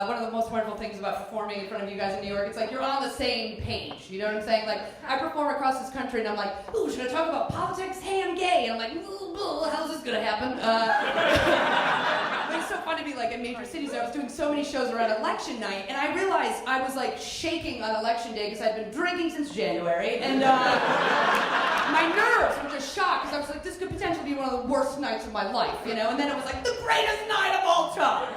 One of the most wonderful things about performing in front of you guys in New York, it's like you're on the same page, you know what I'm saying? Like, I perform across this country and I'm like, ooh, should I talk about politics? Hey, I'm gay. And I'm like, how's this gonna happen? It's so fun to be like in major cities. I was doing so many shows around election night, and I realized I was like shaking on election day because I'd been drinking since January, and my nerves were just shocked because I was like, this could potentially be one of the worst nights of my life, you know? And then it was like, the greatest night of all time.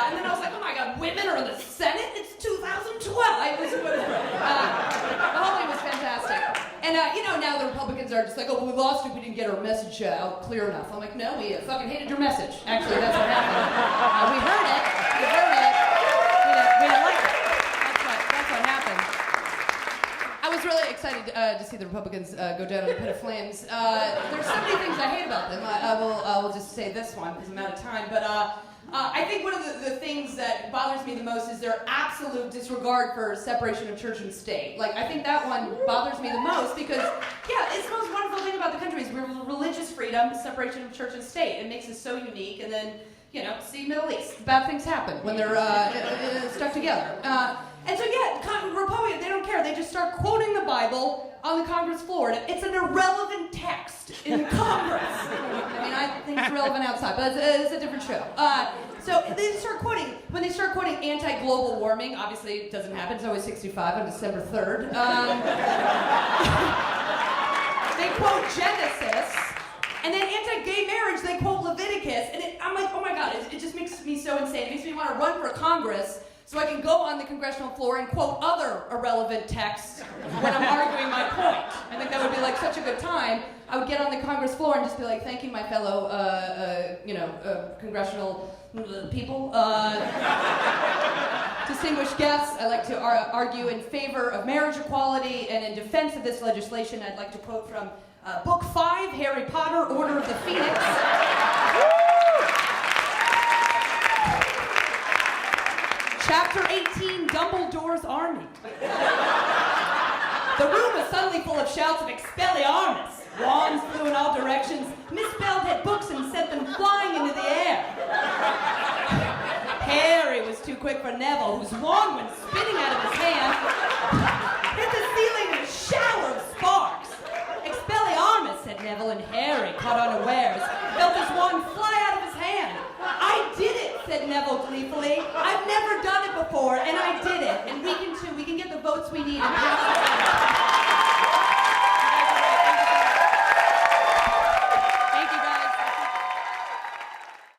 And then I was like, oh my God, women are in the Senate? It's 2012. It was great. The whole thing was fantastic. And, now the Republicans are just like, oh, we lost it, we didn't get our message out clear enough. I'm like, no, we fucking hated your message. Actually, that's what happened. We heard it. We didn't like it. That's what happened. I was really excited to see the Republicans go down in the pit of flames. There's so many things I hate about them. I will just say this one because I'm out of time. But I think one of the things that bothers me the most is their absolute disregard for separation of church and state. Like, I think that one bothers me the most because, yeah, it's the most wonderful thing about the country is religious freedom, separation of church and state. It makes us so unique. And then, see Middle East. Bad things happen when they're stuck together. And so, yeah, Republicans, they don't care. They just start quoting the Bible on the Congress floor. And it's an irrelevant text in Congress. I mean, I think it's relevant outside, but it's a different show. So when they start quoting anti-global warming, obviously it doesn't happen. It's always 65 on December 3rd. They quote Genesis. And then anti-gay marriage, they quote Leviticus. And I'm like, oh my God, it just makes me so insane. It makes me want to run for Congress so I can go on the congressional floor and quote other irrelevant texts when I'm arguing my point. I think that would be like such a good time. I would get on the Congress floor and just be like, thank you, my fellow, congressional people. Distinguished guests, I'd like to argue in favor of marriage equality, and in defense of this legislation, I'd like to quote from Book 5, Harry Potter, Order of the Phoenix. Chapter 18, Dumbledore's Army. The room was suddenly full of shouts of Expelliarmus. Wands flew in all directions. Miss Bell had books and sent them flying into the air. Harry was too quick for Neville, whose wand went spinning out of his hand, hit the ceiling in a shower of sparks. Expelliarmus, said Neville, and Harry, caught unawares, felt his wand fly out of his hand. I did it, said Neville gleefully. I've never done it before, and I did it. And we can too. We can get the votes we need and pass it.